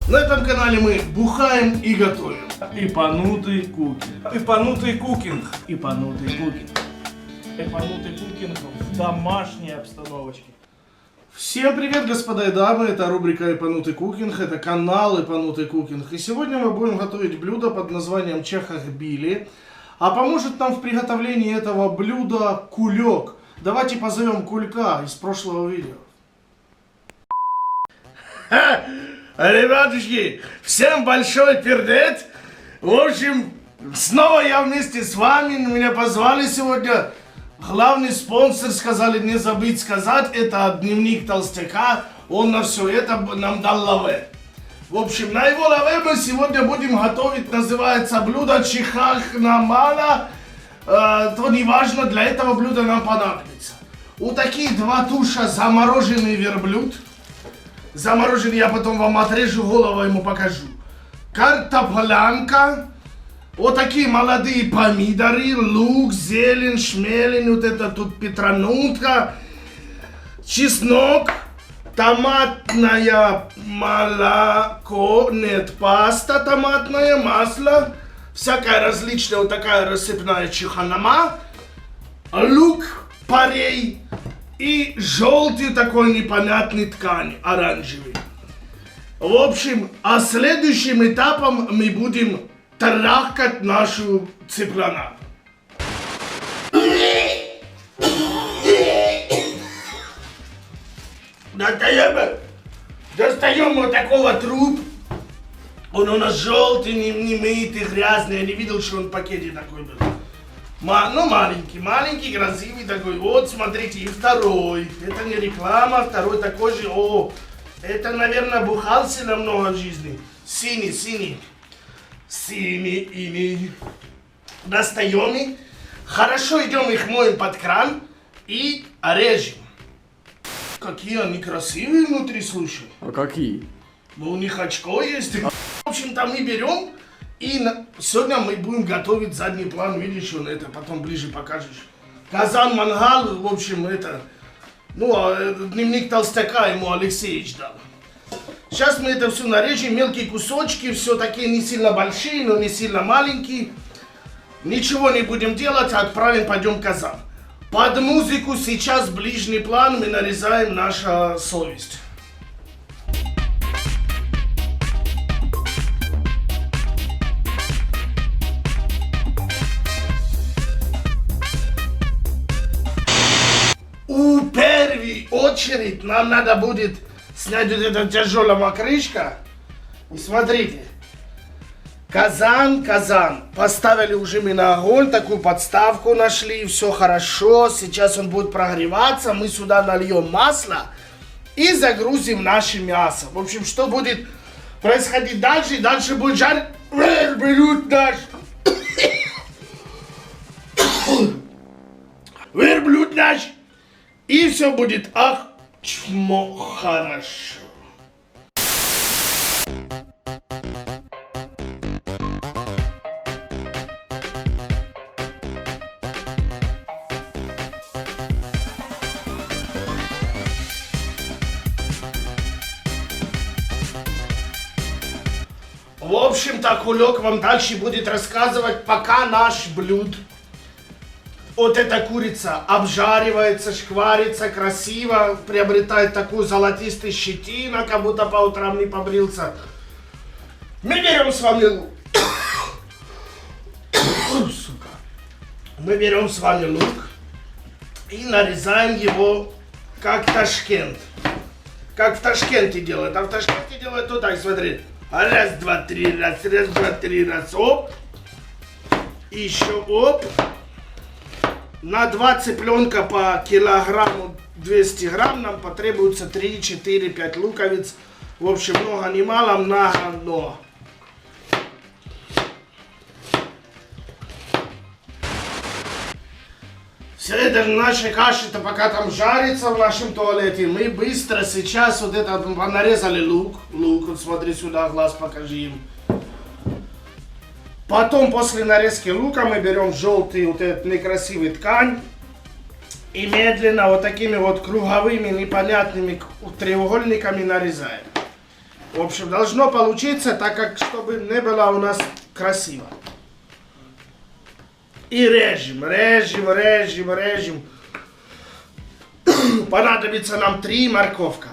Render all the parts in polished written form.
На этом канале мы бухаем и готовим. Ипанутый кукинг. Ипанутый кукинг. Ипанутый кукинг. Ипанутый кукинг в домашней обстановочке. Всем привет, господа и дамы, это рубрика Ипанутый кукинг, это канал Ипанутый кукинг. И сегодня мы будем готовить блюдо под названием чахохбили. А поможет нам в приготовлении этого блюда кулек. Давайте позовем Кулька из прошлого видео. Ребятушки, всем большой привет! В общем, снова я вместе с вами, меня позвали сегодня. Главный спонсор, сказали не забыть сказать, это дневник толстяка, он на все это нам дал лаве. В общем, на его лаве мы сегодня будем готовить, называется блюдо чихахнамала. То не важно, для этого блюда нам понадобится. Вот такие два туша замороженный верблюд. Замороженный, я потом вам отрежу голову, ему покажу. Картоплянка. Вот такие молодые помидоры, лук, зелень, шмелень, вот это тут петранутка, чеснок, томатное молоко, нет, паста томатное, масло, всякая различная вот такая рассыпная чиханама, лук, порей и желтый такой непонятный ткань, оранжевый. В общем, а следующим этапом мы будем трахать нашу цыплянат. Достаем вот такого труп. Он у нас желтый, не мытый, грязный. Я не видел, что он в пакете такой был. Ну, маленький, красивый такой. Вот, смотрите, и второй. Это не реклама, второй такой же. О, это, наверное, бухался намного в жизни. Синий. Достаем их, хорошо идем их моем под кран и режем. Какие они красивые внутри, слушай. А какие? Ну, у них очко есть. В общем-то, мы берем и сегодня мы будем готовить задний план. Видишь, он это потом ближе покажешь. Казан, мангал, в общем, это... Ну, дневник толстяка ему Алексеевич дал. Сейчас мы это все нарежем, мелкие кусочки, все такие не сильно большие, но не сильно маленькие. Ничего не будем делать, отправим, пойдем в казан. Под музыку сейчас ближний план мы нарезаем наша совесть. У первой очередь нам надо будет снять вот эта тяжелая крышка. И смотрите. Казан. Поставили уже мы на огонь, такую подставку нашли, все хорошо. Сейчас он будет прогреваться, мы сюда нальем масло и загрузим наше мясо. В общем, что будет происходить дальше? Дальше будет жарить верблюд наш. Верблюд наш. И все будет чмо хорошо. В общем-то, Кулек вам дальше будет рассказывать, пока наш блюд. Вот эта курица обжаривается, шкварится красиво, приобретает такую золотистую щетину, как будто по утрам не побрился. Мы берем с вами лук. Сука. Мы берем с вами лук и нарезаем его как Ташкент. Как в Ташкенте делают. А в Ташкенте делают вот так, смотри. Раз, два, три, раз, два, три, раз, оп. И еще оп. На 2 цыпленка по килограмму 200 грамм нам потребуется 3, 4, 5 луковиц. В общем, много не мало, много. Все это наша каша-то пока там жарится в нашем туалете. Мы быстро сейчас вот это нарезали лук. Вот смотри сюда, глаз покажи им. Потом после нарезки лука мы берем желтый вот этот некрасивый ткань и медленно вот такими вот круговыми непонятными треугольниками нарезаем. В общем, должно получиться, так как, чтобы не было у нас красиво. И режем. Понадобится нам 3 морковка.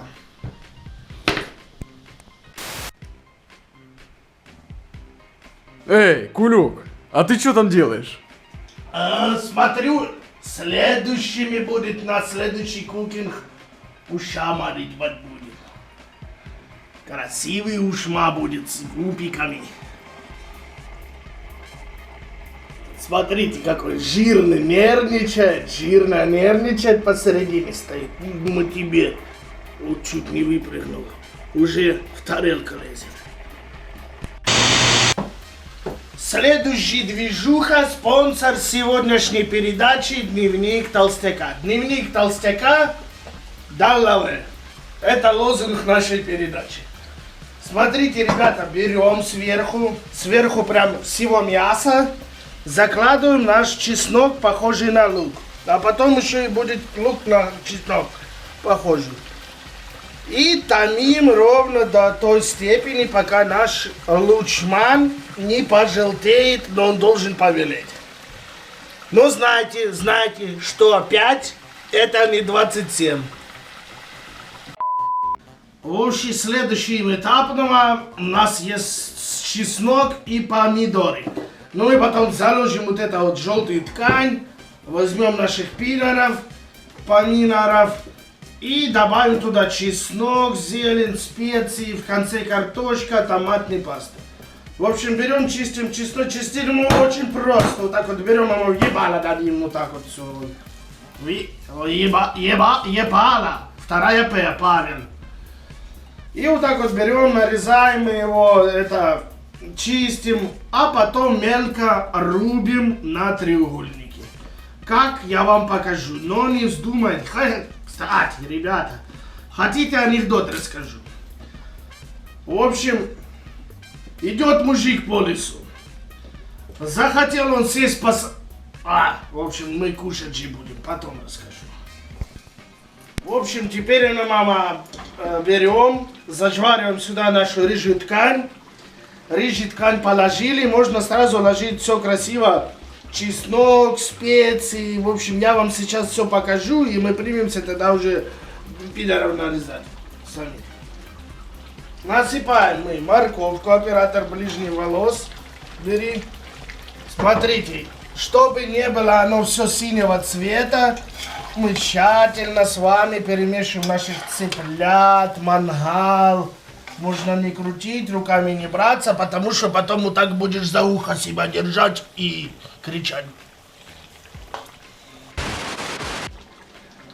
Эй, Кулек, а ты что там делаешь? Смотрю, следующими будет на следующий кукинг уша рыбать будет. Красивый ушма будет с губиками. Смотрите, какой жирно нервничает посередине стоит. Мы тебе вот чуть не выпрыгнул. Уже в тарелку лезет. Следующий движуха, спонсор сегодняшней передачи Дневник Толстяка. Дневник Толстяка Даллаве. Это лозунг нашей передачи. Смотрите, ребята, берем сверху прям всего мяса, закладываем наш чеснок, похожий на лук. А потом еще и будет лук на чеснок похожий. И томим ровно до той степени, пока наш лучман не пожелтеет, но он должен повелеть. Но знайте, что 5 это не 27. Общий следующим этапом у нас есть чеснок и помидоры. Ну и потом заложим вот эту вот желтую ткань, возьмем наших помидоров и добавим туда чеснок, зелень, специи, в конце картошка, томатный паста. В общем, берем, чистим чеснок, чистим мы очень просто. Вот так вот берем его, ебало дадим, вот так вот все. Ебало. Вторая П, Павел. И вот так вот берем, нарезаем его, чистим, а потом мелко рубим на треугольники. Как, я вам покажу, но не вздумайте. Кстати, ребята, хотите анекдот расскажу? В общем, идет мужик по лесу. Захотел он сесть в общем, мы кушать же будем, потом расскажу. В общем, теперь мы, мама, берем, зажариваем сюда нашу рыжую ткань. Рыжую ткань положили, можно сразу ложить все красиво. Чеснок, специи, в общем, я вам сейчас все покажу, и мы примемся тогда уже пидоров нарезать сами. Насыпаем мы морковку, оператор ближних волос, бери. Смотрите, чтобы не было оно все синего цвета, мы тщательно с вами перемешиваем наших цыплят, мангал. Можно не крутить, руками не браться, потому что потом вот так будешь за ухо себя держать и кричать.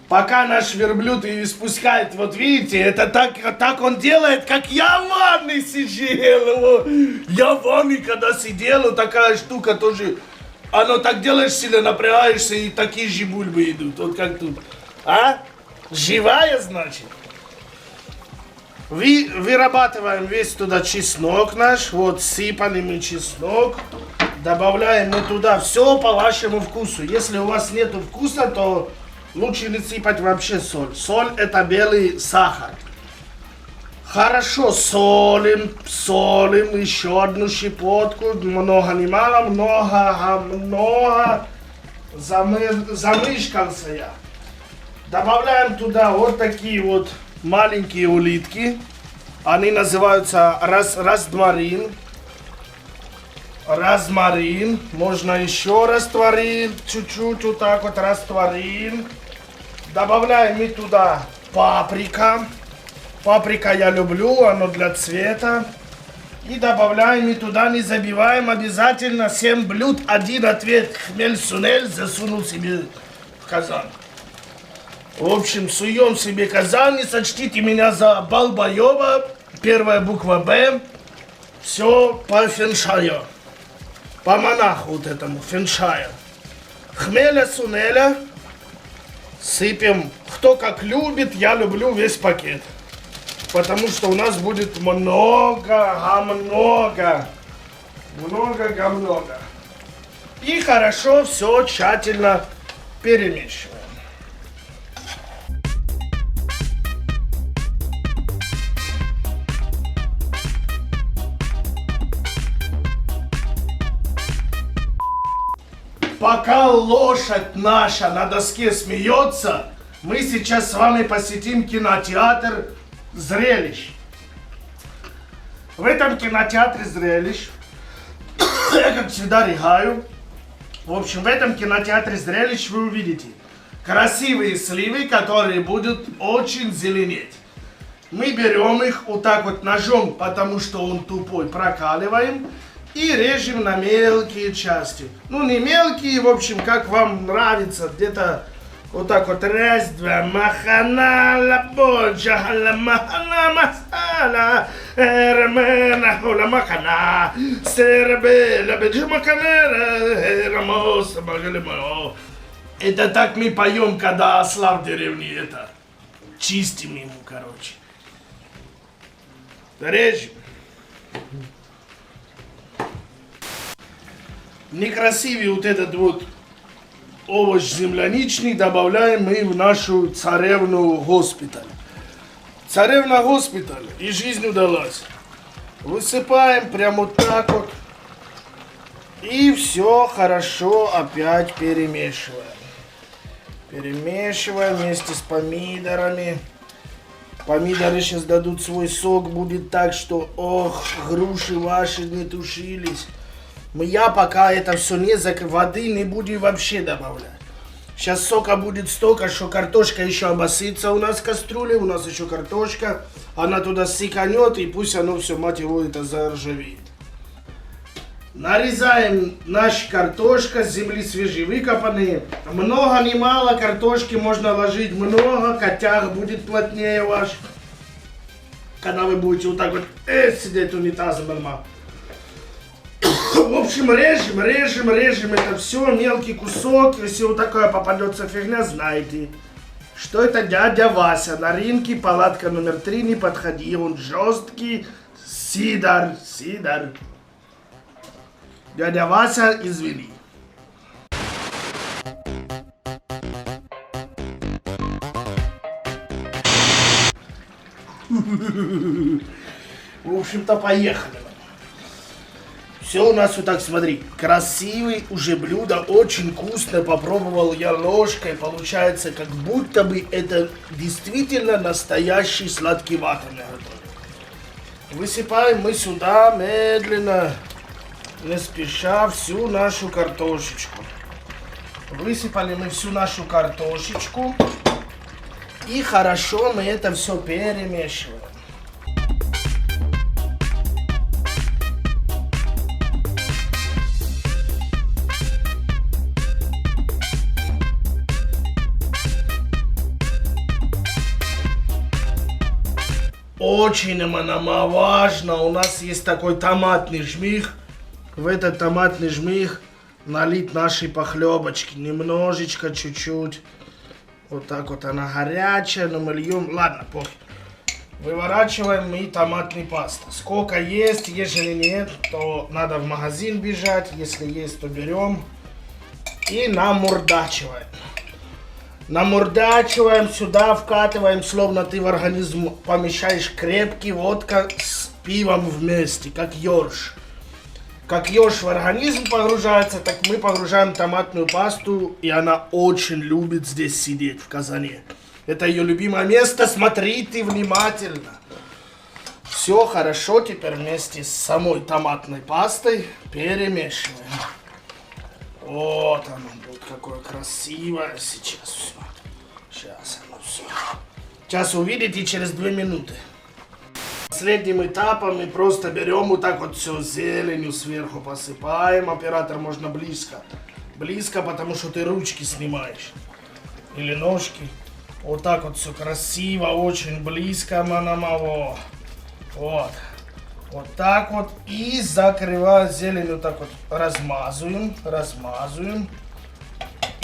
Пока наш верблюд и испускает, вот видите, это так он делает, как я в ванной сидел. Я в ванной когда сидел, такая штука тоже. Оно так делаешь, сильно напрягаешься, и такие же бульбы идут, вот как тут. А? Живая, значит? Вырабатываем весь туда чеснок наш, вот сыпанный мы чеснок. Добавляем мы туда все по вашему вкусу. Если у вас нету вкуса, то лучше не сыпать вообще соль. Соль это белый сахар. Хорошо солим, еще одну щепотку, много не мало, много, замышкался я. Добавляем туда вот такие вот маленькие улитки, они называются розмарин. Розмарин, можно еще растворим, чуть-чуть вот так вот растворим. Добавляем мы туда паприка. Паприка я люблю, оно для цвета. И добавляем мы туда, не забиваем, обязательно 7 блюд, 1 ответ хмель-сунель засунул себе в казан. В общем, суем себе казан, не сочтите меня за балбоеба, первая буква Б. Все по феншаю, по монаху вот этому, феншаю. Хмеля-сунеля сыпем, кто как любит, я люблю весь пакет. Потому что у нас будет много. И хорошо все тщательно перемешиваем. Пока лошадь наша на доске смеется, мы сейчас с вами посетим кинотеатр «Зрелищ». В этом кинотеатре «Зрелищ» я, как всегда, рыгаю. В общем, в этом кинотеатре «Зрелищ» вы увидите красивые сливы, которые будут очень зеленеть. Мы берем их вот так вот ножом, потому что он тупой, прокаливаем и режем на мелкие части. Ну, не мелкие, в общем, как вам нравится, где-то вот так вот раз, два, махана, лабоджа, махана, масала, рамена, хула, махана, сербе, лабеджа, махана, рамос, магалимо. Это так мы поем, когда осла в деревне это. Чистим ему, короче. Режем. Некрасивый вот этот вот овощ земляничный добавляем мы в нашу царевну госпиталь. Царевна госпиталь и жизнь удалась. Высыпаем прямо вот так вот. И все хорошо опять перемешиваем. Перемешиваем вместе с помидорами. Помидоры сейчас дадут свой сок, будет так, что, ох, груши ваши не тушились. Я пока это все не воды не буду вообще добавлять. Сейчас сока будет столько, что картошка еще обосится у нас в кастрюле, у нас еще картошка. Она туда сиканет, и пусть оно все, мать его, это заржавеет. Нарезаем наша картошка с земли свежевыкопанные. Много, не мало картошки можно ложить много, котях будет плотнее ваш. Когда вы будете вот так вот сидеть унитазом, мама. В общем, режем это все, мелкий кусок. Если вот такая попадется фигня, знайте, что это дядя Вася. На рынке, палатка номер 3, не подходи, он жесткий. Сидор. Дядя Вася, извини. В общем-то, поехали. Все у нас вот так, смотри, красивый уже блюдо, очень вкусно, попробовал я ложкой, получается, как будто бы это действительно настоящий сладкий ватер. Высыпаем мы сюда медленно, не спеша, всю нашу картошечку. Высыпали мы всю нашу картошечку и хорошо мы это все перемешиваем. Очень немаловажно, у нас есть такой томатный жмых. В этот томатный жмых налить нашей похлебочки. Немножечко, чуть-чуть. Вот так вот она горячая, но мы льем. Ладно, похер. Выворачиваем мы томатный пасту. Сколько есть, если нет, то надо в магазин бежать. Если есть, то берем. И намурдачиваем. Намурдачиваем сюда, вкатываем, словно ты в организм помещаешь крепкий водка с пивом вместе, как ёрш. Как ёрш в организм погружается, так мы погружаем томатную пасту, и она очень любит здесь сидеть, в казане. Это ее любимое место, смотрите внимательно. Все хорошо, теперь вместе с самой томатной пастой перемешиваем. Вот оно будет какое красивое сейчас все. Сейчас оно все. Сейчас увидите через 2 минуты. Последним этапом мы просто берем вот так вот все зеленью сверху посыпаем. Оператор, можно близко. Близко, потому что ты ручки снимаешь. Или ножки. Вот так вот все красиво, очень близко, манамаво. Вот. Вот так вот. И закрываю зеленью, так вот размазываем.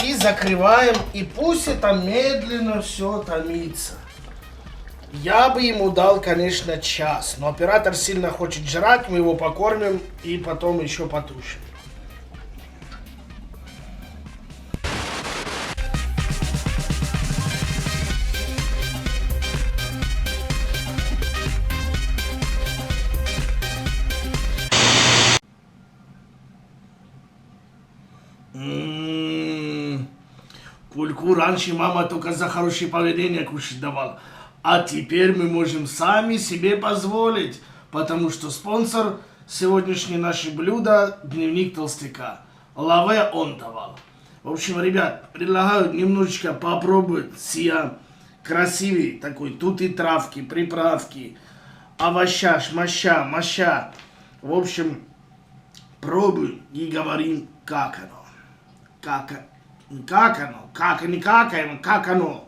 И закрываем. И пусть это медленно все томится. Я бы ему дал, конечно, час. Но оператор сильно хочет жрать. Мы его покормим и потом еще потушим. Пульку раньше мама только за хорошее поведение кушать давала. А теперь мы можем сами себе позволить, потому что спонсор сегодняшней нашей блюда — дневник толстяка. Лаве он давал. В общем, ребят, предлагаю немножечко попробовать сия красивый такой. Тут и травки, приправки, овоща, моща. В общем, пробуем и говорим, как оно. Как не какаем, как оно.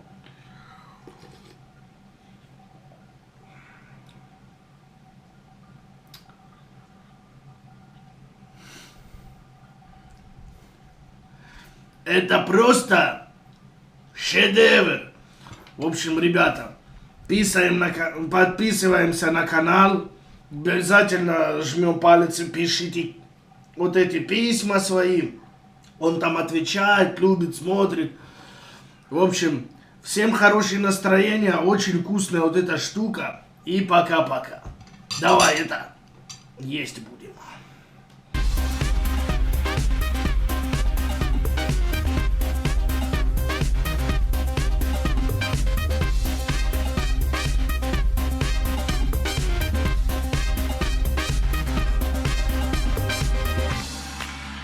Это просто шедевр. В общем, ребята, подписываемся на канал. Обязательно жмем палец и пишите вот эти письма свои. Он там отвечает, любит, смотрит. В общем, всем хорошего настроения. Очень вкусная вот эта штука. И пока-пока. Давай это есть будем.